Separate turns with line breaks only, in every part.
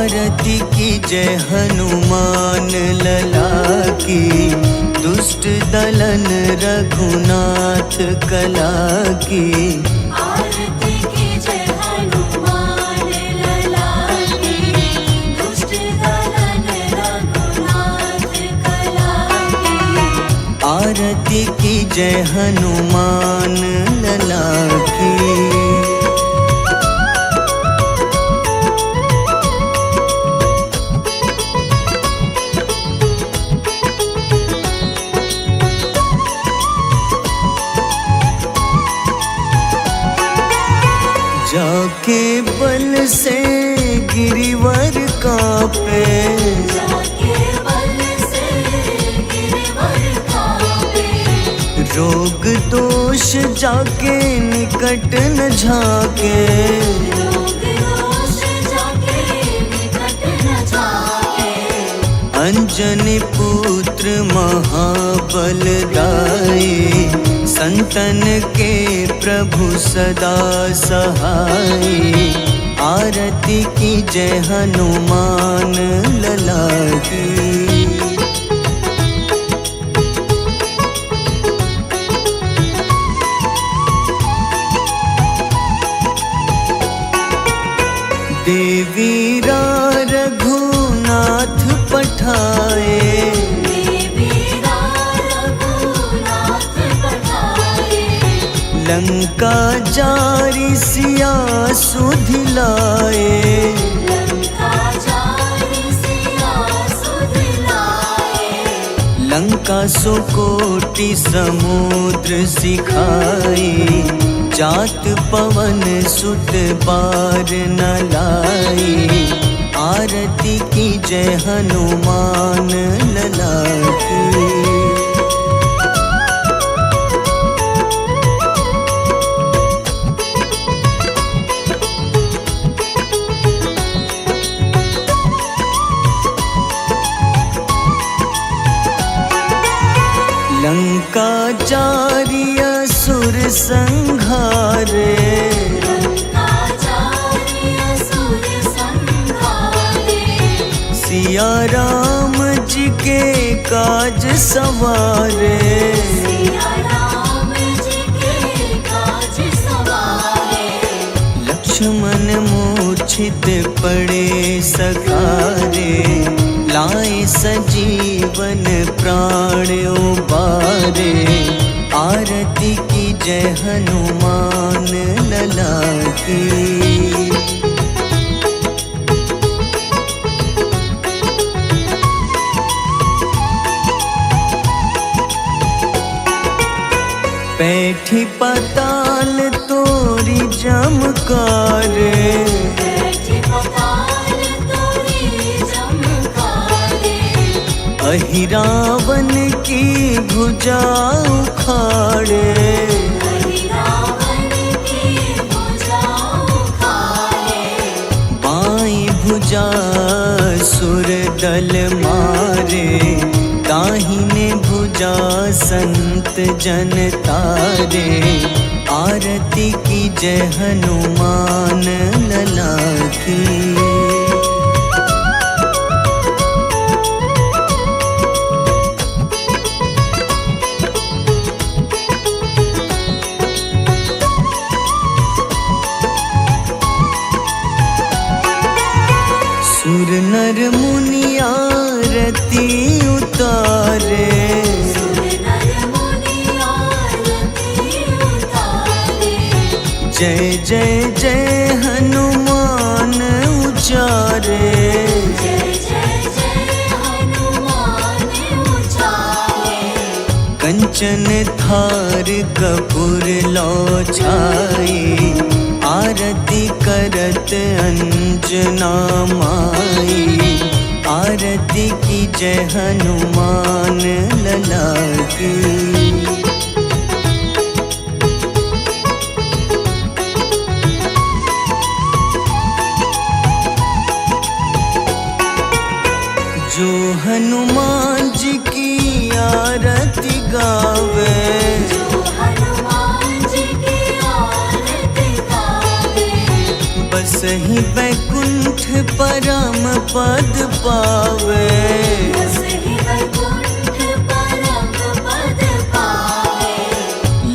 आरती कीजय हनुमान लला की, दुष्ट दलन रघुनाथ कला की।
आरती कीजय हनुमान लला की, दुष्ट दलन रघुनाथ कला की।
आरती कीजय हनुमान लला की। जाके बल से गिरिवर कांपे,
जाके बल से गिरिवर कांपे।
रोग दोष जाके निकट न झाके,
रोग दोष जाके निकट न झाके।
अंजनी पुत्र महाबलदाई, संतन के प्रभु सदा सहाय। आरती कीजय हनुमान लला की। देवीरा रघुनाथ पठाए, लंका जारी सिया सुधिलाए। लंका सुकोटि समुद्र सिखाए, जात पवन सुत बार न लाए। आरती कीजय हनुमान लला की। लंका जारी असुर संहारे, सिया राम जी के काज सवारे। लक्ष्मण मूर्छित पड़े सखारे, लाए सजीवन प्राण उबारे। आरती कीजय हनुमान लला की। बैठी पताल तोरी जमकारे, अहिरावन की भुजा उखाड़े। बाईं भुजा सुर दल मारे, दाहिने भुजा संत जन तारे। आरती कीजय हनुमान लला की। सुर नर मुनि आरती उतारे, जय जय जय हनुमान उचारे। कंचन थार कपूर लो छाई, आरती करत अंजना माई। आरती कीजय हनुमान लला की। जो हनुमान जी की आरती गावे, बस ही बैकुंठ वैकुंठ परम पद पावे,
बसहि वैकुंठ परम पद पावे।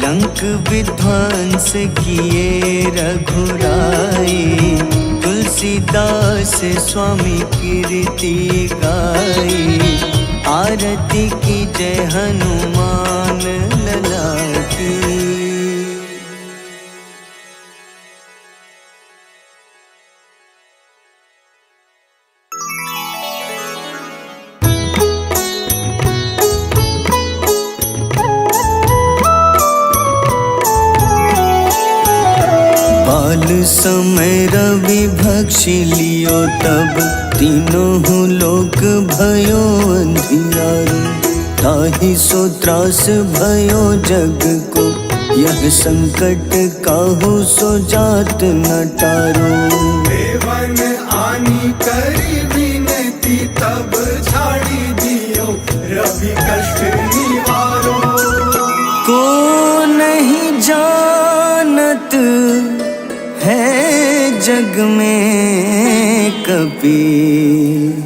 लंक विध्वंस किए रघुराई, तुलसीदास स्वामी कीर्ति गाई। आरती की जय हनुमान लला की। बाल समय रवि भक्षि लियो तब, तीनों लोक भयो अंधियारो। ताहि सो त्रास भयो जग को, यह संकट काहू सो जात न टारो।
देवन आनी करी विनती, तब झाड़ी दियो रवि कष्ट निवारो।
को नहीं जानत है जग में कपि,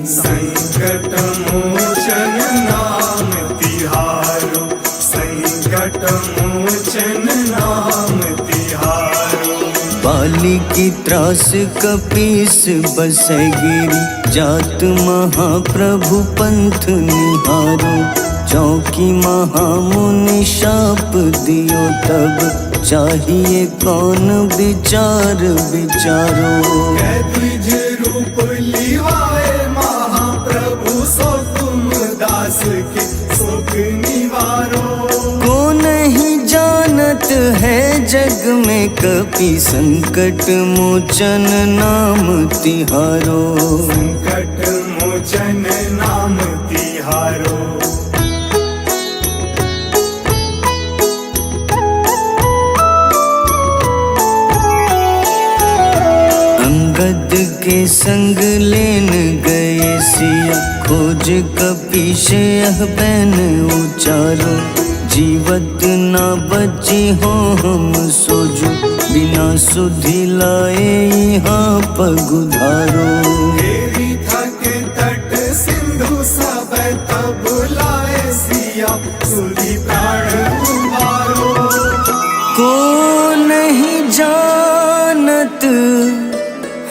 संकट मोचन नाम तिहारो, संकट मोचन नाम तिहारो।
बाली की त्रास कपीस बसै गिरी, जात महाप्रभु पंथ निहारो। चौकी महामुनि शाप दियो तब, चाहिए कौन विचार विचारो।
कै द्विज रूप लिवाए महाप्रभु, सो तुम दास के शोक निवारो।
को नहीं जानत है जग में कपि, संकट मोचन नाम तिहारो।
संकट मोचन नाम तिहारो।
अंगद के संग लेन गए सिया, खोज कपीश यह बैन उचारो। जीवत ना बची हो हम सोजो, बिना सुधि लाए यहाँ पगुधारो।
देवी थके तट सिंधु सब, तब लाए सिया सुधि प्राण उबारो।
को नहीं जानत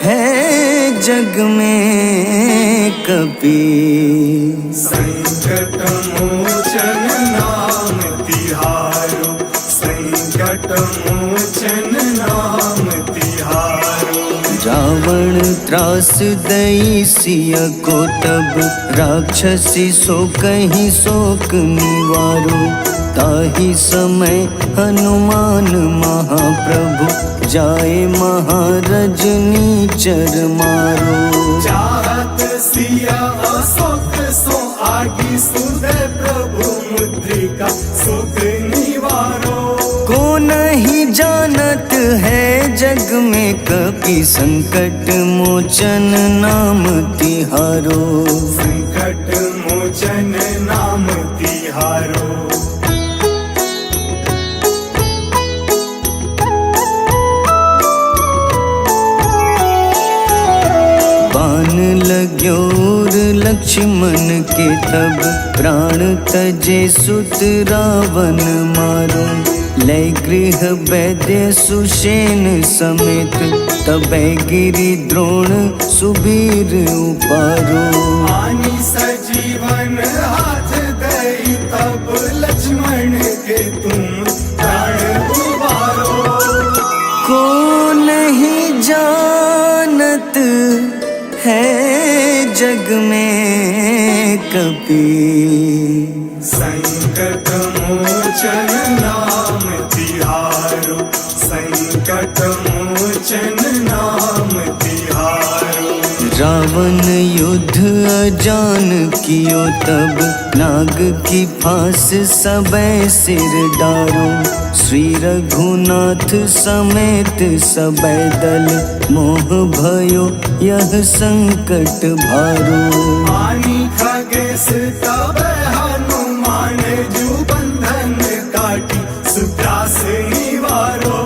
है जग में कपि,
संकट मोचन नाम तिहारो, संकट मोचन नाम तिहारो।
रावण त्रास दई सिया को तब, राक्षसी सो कहीं शोक निवारो। ताहि समय हनुमान महाप्रभु, जाए महारजनी चर मारो।
चाहत सिया अशोक सो आगी, सुदय प्रभु मुद्रिका शोक निवारो।
को नहीं जानत है जग में कपि, संकट मोचन नाम तिहारो।
संकट मोचन नाम तिहारो।
बाण लग्योर लक्ष्मण के तब, प्राण तजे सुत रावण मारो। लय गृह वैद्य सुषेण समेत, तबै गिरि द्रोण सुबीर उपारो।
आनी सजीवन हाथ दई, तब लक्ष्मण के तुम प्राण उबारो।
को नहीं जानत है जग में कपि,
संकट मोचन नाम तिहारो, संकट मोचन नाम तिहारो।
रावण युद्ध अजान कियो तब, नाग की फांस सबे सिर डारो। श्री रघुनाथ समेत सबे दल, मोह भयो यह संकट भारो।
आनी खगेश तब हनुमान, जो बंधन काटी सुत्रास निवारो।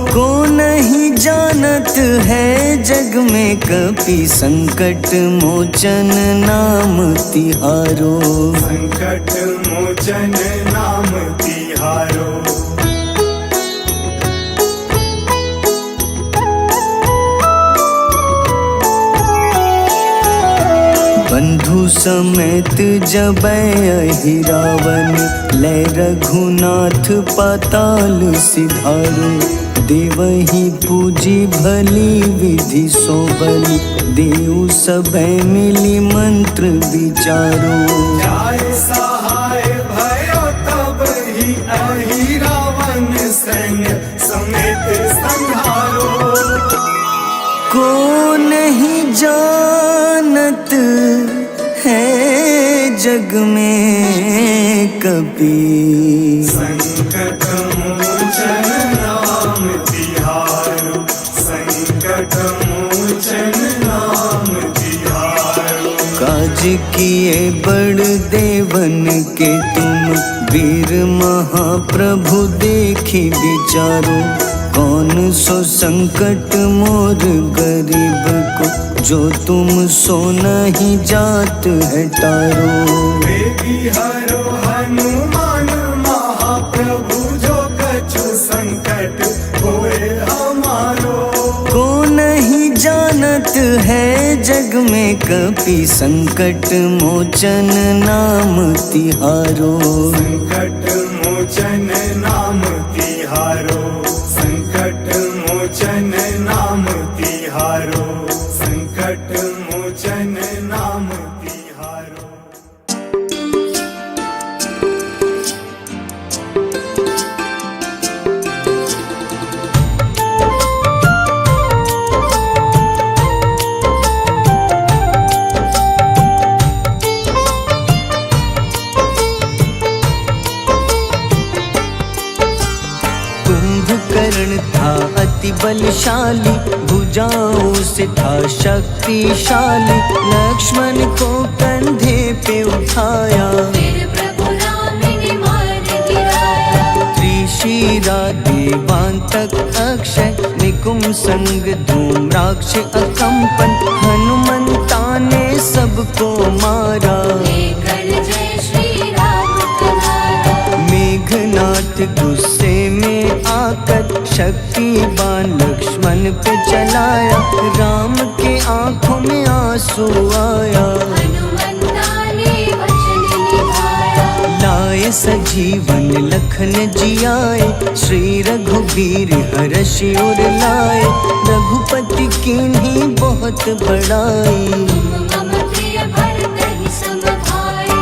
को नहीं जानत है जग में कपि संकट मोचन नाम तिहारो।
संकट मोचन नाम तिहारो।
बंधु समेत जबै अहि रावण, लै रघुनाथ पाताल सिधारो। देवहि पूजी भली विधि सो बलि, देव सबे मिली मंत्र विचारो।
जाय सहाय भयो तब ही अहि रावण, सैन्य समेत संहारो।
को नहीं जानत है जग में कपि,
संकट मोचन नाम तिहारो। संकट मोचन नाम तिहारो।
काज किए बड़ देवन के तुम, वीर महाप्रभु देखी विचारो। कौन सो संकट मोर गरीब को, जो तुम सो नहीं जात है टारो।
बेगी हरो हनुमान महाप्रभु, जो कछु संकट होए हमारो।
को नहीं जानत है जग में कपि, संकट मोचन नाम तिहारो।
संकट मोचन नाम तिहारो। संकट मोचन नाम तिहारो। संकट मोचन नाम तिहारो।
कुंभकर्ण था अति बलशाली, भुजाओं से था शक्तिशाली। लक्ष्मण को कंधे पे उठाया,
फिर प्रभु राम ने मार गिराया।
त्रिशिरा देवांतक अक्षय, निकुम संग धूम्राक्ष अकंपन। हनुमंता ने सबको मारा,
लेकर जय श्री राम तुम्हारा।
मेघनाथ गुस्से में आकर, शक्तिवान लक्ष्मण पे चलाया। राम के आंखों में आंसू आया,
हनुमंता ने वचन निभाया।
लाए सजीवन लखन जियाए, श्री रघुबीर हर्षि उर लाए। रघुपति कीन्ही बहुत बड़ाई,
मम प्रिय भरत ही सम भाई।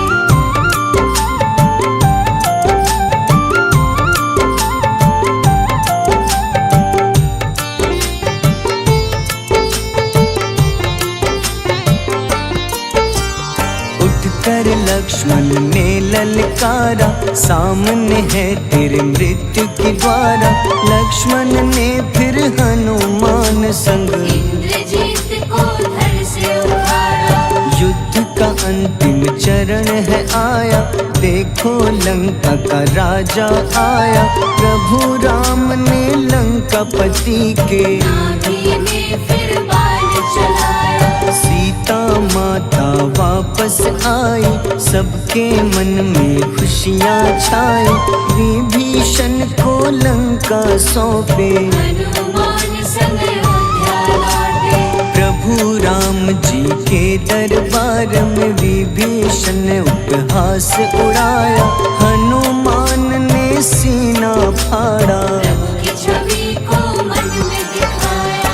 उठकर लक्ष्मण ने ललकारा, सामने है तेरे मृत्यु की द्वारा। लक्ष्मण ने फिर हनुमान संग,
इंद्रजीत को धड़ से उतारा।
युद्ध का अंतिम चरण है आया, देखो लंका का राजा आया। प्रभु राम ने लंकापति के,
नाभि में फिर बाण चलाया।
सीता माता वापस आई, सबके मन में खुशियाँ छाई। विभीषण को लंका सौंपे,
हनुमान संग अयोध्या लौटे।
प्रभु राम जी के दरबार में विभीषण उपहास उड़ाया। हनुमान ने सीना फाड़ा,
प्रभु की छवि को मन में दिखाया।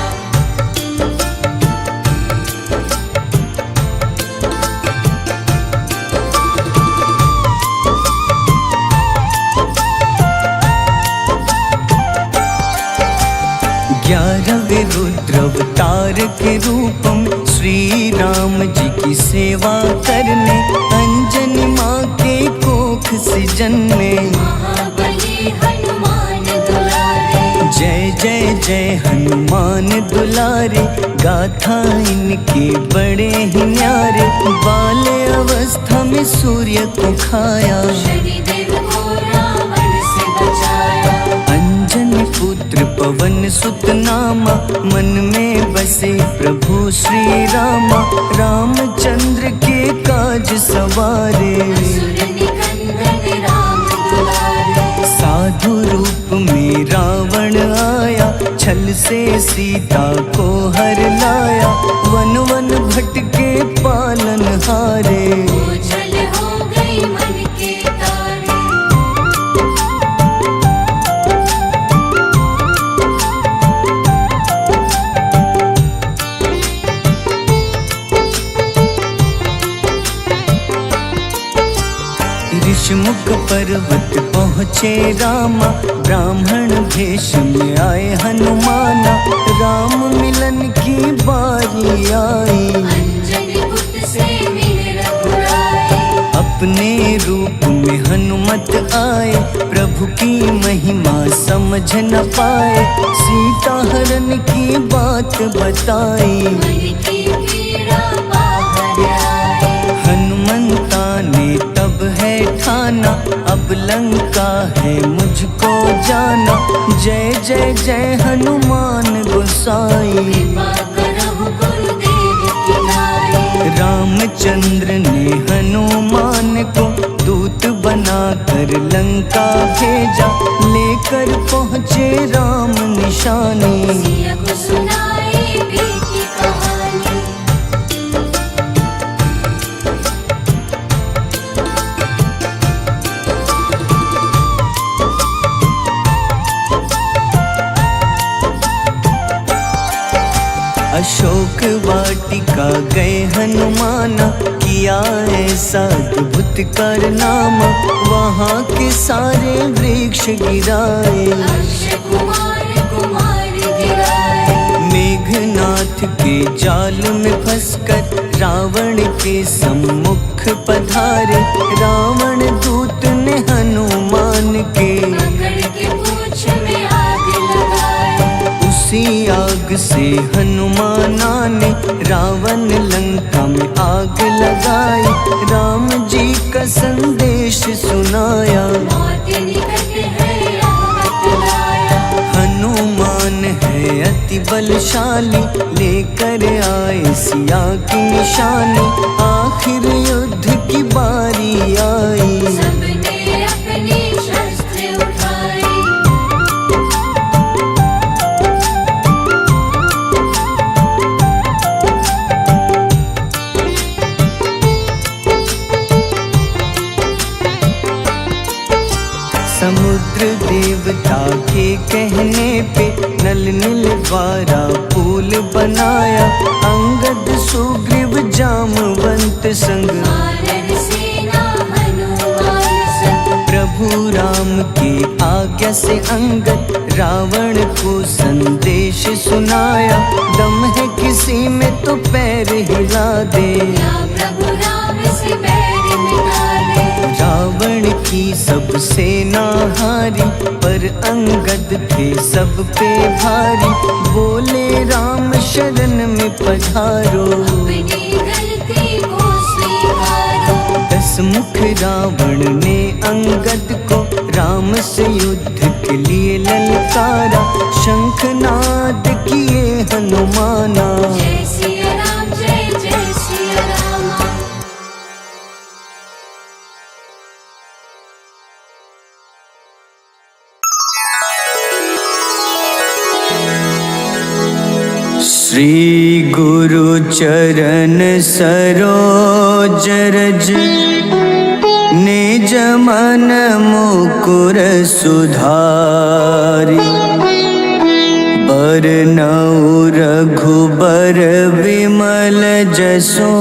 ग्यारहवें रुद्र अवतार के रूपम, श्री राम जी की सेवा करने। अंजनी माँ के कोख से जन्मे,
महाबली हनुमान दुलारे।
जय जय जय हनुमान दुलारे। गाथा इनके बड़े ही न्यारे, बाल्य अवस्था में सूर्य को खाया।
शनिदेव को रावण से बचाया।
अंजनी पुत्र पवन सुत नामा, मन में बस बसे प्रभु श्री रामा, रामचंद्र के काज सवारे।
असुर निकंदन राम दुलारे,
साधु रूप में रावण आया, छल से सीता को हर लाया। वन वन भटके पालन हारे,
ओझल हो गई मन के तारे।
ऋषिमुख पर्वत पहुँचे रामा, ब्राह्मण भेष में आए हनुमाना। राम मिलन की बारी आई,
अंजनी पुत्र से मिले रघुराई।
अपने रूप में हनुमत आए, प्रभु की महिमा समझ न पाए। सीता हरण की बात बताई,
मन की पीड़ा बाहर आई।
हनुमंता ने तब है ठाना, अब लंका है मुझको जाना। जय जय जय हनुमान गोसाई,
कृपा करहु गुरुदेव की नाई।
रामचंद्र ने हनुमान को दूत बनाकर लंका भेजा। लेकर पहुँचे राम निशानी,
सिया को सुनाई बीती कहानी।
अशोक वाटिका गए हनुमाना, किया ऐसा अद्भुत कारनामा। वहाँ के सारे वृक्ष गिराए,
अक्षय कुमार कुमार गिराए।
मेघनाथ के जाल में फंसकर रावण के सम्मुख पधारे। रावण दूत ने हनुमान के
पकड़ के पूंछ में आग लगाए।
उसी आग से हनुमाना ने रावण लंका में आग लगाई। राम जी का संदेश सुनाया,
मौत निकट है यह बतलाया।
हनुमान है अति बलशाली, लेकर आए सिया की निशानी। आखिर युद्ध की बारी आई,
सबने अपनी शस्त्र उठाई।
समुद्र देवता के कहने पे नल नील द्वारा पुल बनाया। अंगद सुग्रीव जामवंत संग,
वानर सेना हनुमान संग।
प्रभु राम की आज्ञा से अंगद रावण को संदेश सुनाया। दम है किसी में तो पैर हिला दे,
या प्रभु राम से बैर मिटा दे।
रावण की सब सेना हारी, पर अंगद थे सब पे भारी। बोले राम शरण में पधारो,
अपनी गलती को स्वीकारो।
दसमुख रावण ने अंगद को राम से युद्ध के लिए ललकारा। शंखनाद किए हनुमाना,
जय सिया राम जय जय सिया रामा।
श्री गुरु चरण सरोज रज, निज मन मुकुर सुधारी। बरनउँ रघुबर विमल जसो,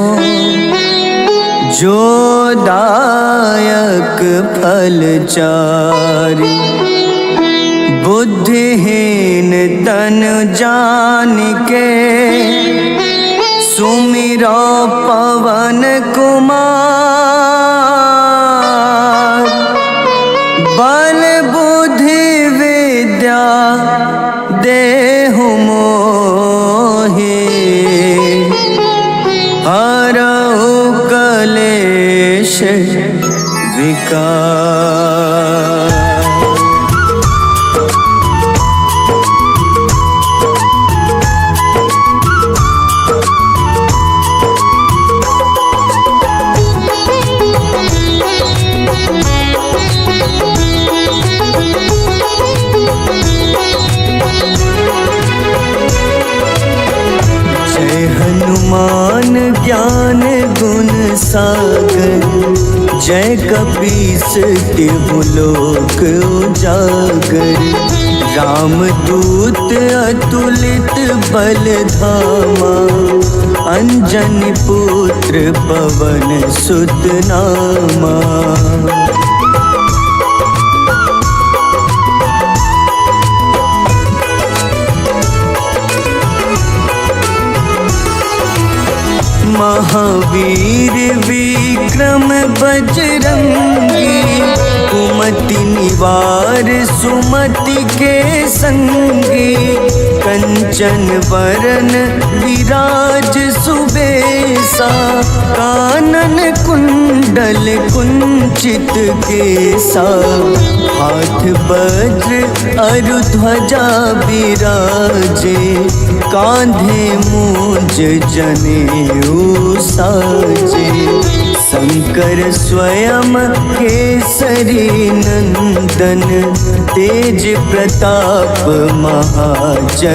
जो दायक फल चारि। बुद्धिहीन तन जानिके, सुमिरो पवन कुमार। बल बुद्धि विद्या देहु मोहि, हरहु कलेश विकार। जय कपीस तिहुलोक उजागर, रामदूत अतुलित बल धामा, अंजन पुत्र पवन सुत नामा। महावीर विक्रम बजरंगी, कुमति निवार सुमति के संगी, कंचन वरन विराज सुबेसा, कानन कुंडल कुंचित केसा, हाथ वज्र अरु ध्वजा बिराजे, कांधे मूंज जनेऊ साजे। शंकर स्वयं केसरी नंदन, तेज प्रताप महाजगवंदन।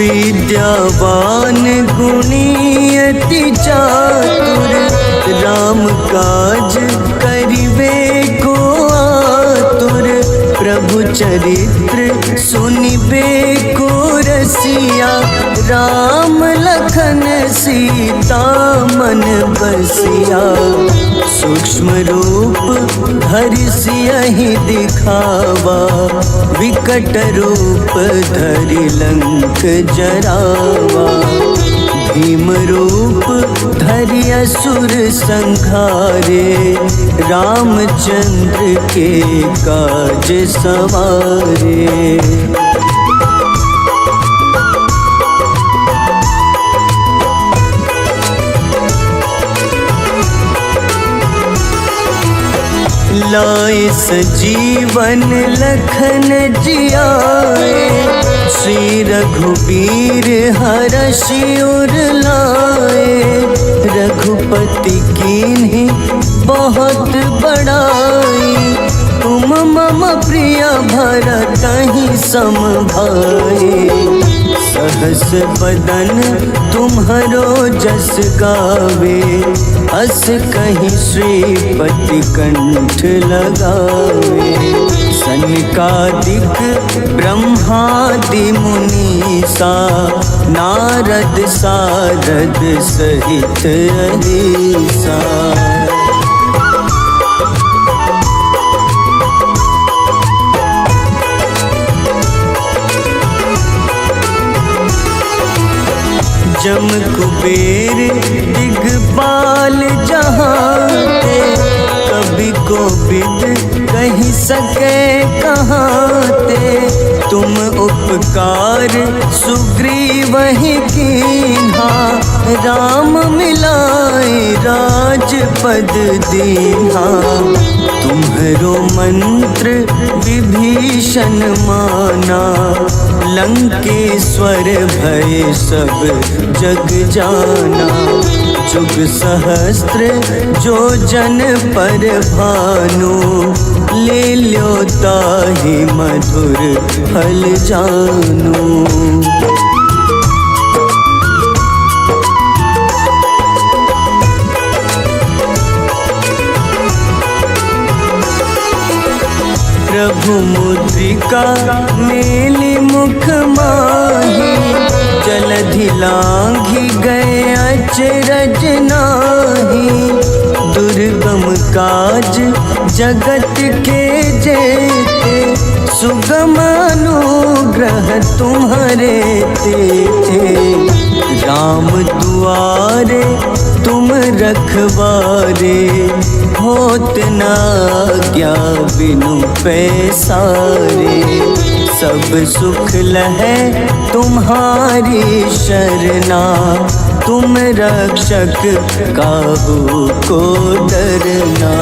विद्यावान गुणी अति चातुर, राम काज करिबे को आतुर, प्रभु चरित्र सुनिबे को रसिया, राम लखन सीता मन बसिया। सूक्ष्म रूप धरि सियहि दिखावा, विकट रूप धरि लंक जरावा, भीम रूप धरि असुर संहारे, रामचंद्र के काज सवारे। लाए सजीवन लखन जियाए, श्री रघुबीर हरषि उर लाए, रघुपति कीन्ही बहुत बड़ाई, तुम मम प्रिय भरतहि सम भाई। सहस बदन तुम्हरो जस गावे, अस कहीं श्रीपति कंठ लगावे। सनकादिक ब्रह्मादि मुनीसा, नारद सारद सहित अहिसा। जम कुबेर दिगपाल जहाते, कभी कोविद कही सके कहाते। तुम उपकार सुग्रीवहि कीन्हा, राम मिलाए राजपद दीन्हा। तुम्हरो मंत्र विभीषण माना, लंकेश्वर भय सब जग जाना। जुग सहस्त्र जो जन पर भानु, ले ल्यो ताहि मधुर फल जानू। प्रभु मुद्रिका मेलि मुख माही, जलधि लांघि गए अचरज नाही। दुर्गम काज जगत के जेते, सुगम अनुग्रह तुम्हारे तेते। राम दुआरे तुम रखवारे, होत न आज्ञा बिनु पैसारे। सब सुख लहै तुम्हारी शरणा, तुम रक्षक काहू को डरना।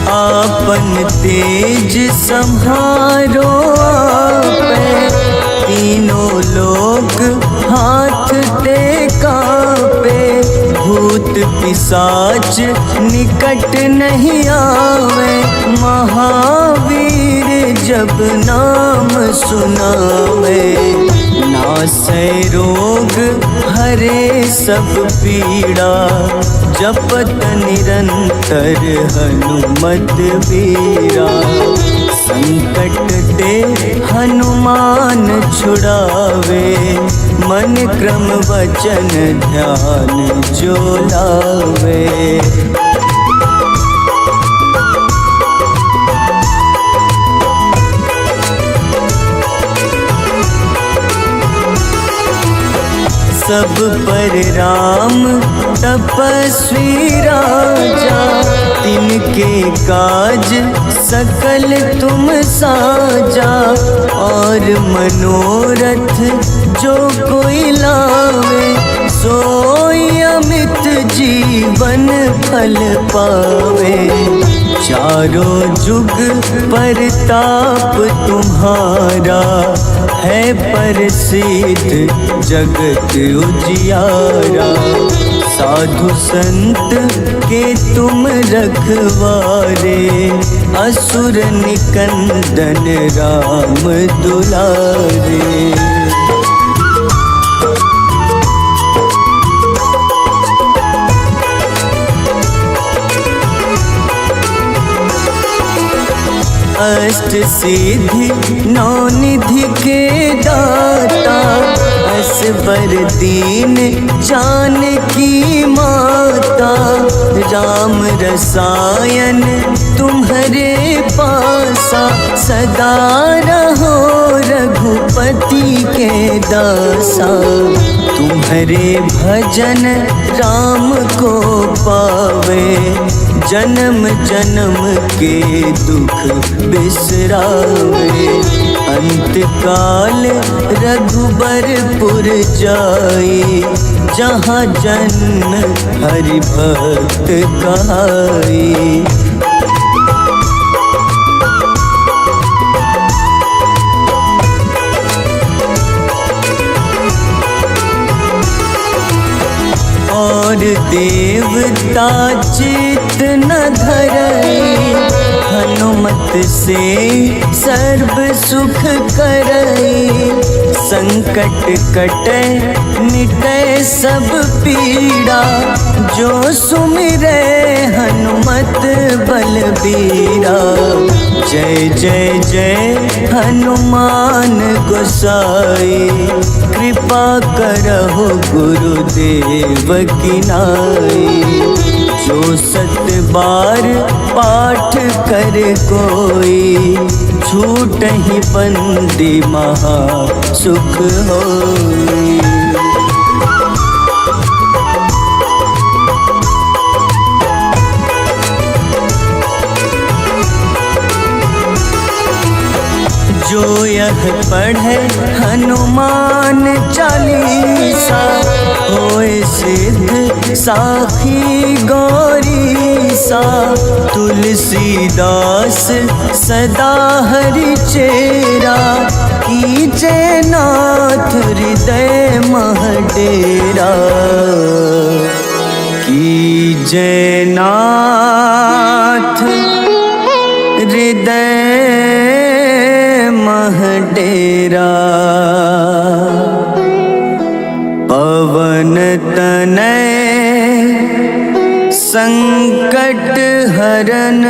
आपन तेज सम्हारो आपै, तीनों लोग हाथ टेका पे, भूत पिशाच निकट नहीं आवे। महावीर जब नाम सुनावे, नासै रोग हरे सब पीड़ा। जपत निरंतर हनुमत बीरा, संकट ते हनुमान छुड़ावे। मन क्रम वचन ध्यान जो लावे। सब पर राम तपस्वी राजा, तिनके काज सकल तुम साजा। और मनोरथ जो कोई लावे, सोई अमित जीवन फल पावे। चारों जुग परताप तुम्हारा, है प्रसिद्ध जगत उजियारा। साधु संत के तुम रखवारे, असुर निकंदन राम दुलारे। अष्ट सिद्धि नौ निधि के दाता, असबर दीन जानकी माता। राम रसायन तुम्हारे पासा, सदा रहो रघुपति के दासा। तुम्हारे भजन राम को पावे, जन्म जन्म के दुख बिसरावे। अंत काल रघुबरपुर जाई, जहाँ जन्म हरि भक्त कहाई। और देवता चित न धरई, हनुमत से सर्व सुख करई। संकट कटे मिटे सब पीड़ा, जो सुमिरे हनुमत बलबीरा। जय जय जय हनुमान गोसाई, कृपा करहु गुरुदेव की नाई। जो सत बार पाठ कर कोई, छूट ही बंदी महा सुख होई। जो यह पढ़े हनुमान चालीसा, होए सिद्ध साखी गौरीसा। तुलसीदास सदा हरि चेरा, कीजे नाथ हृदय मह डेरा। कीजे नाथ हृदय मह डेरा। पवन तनय संकट हरन,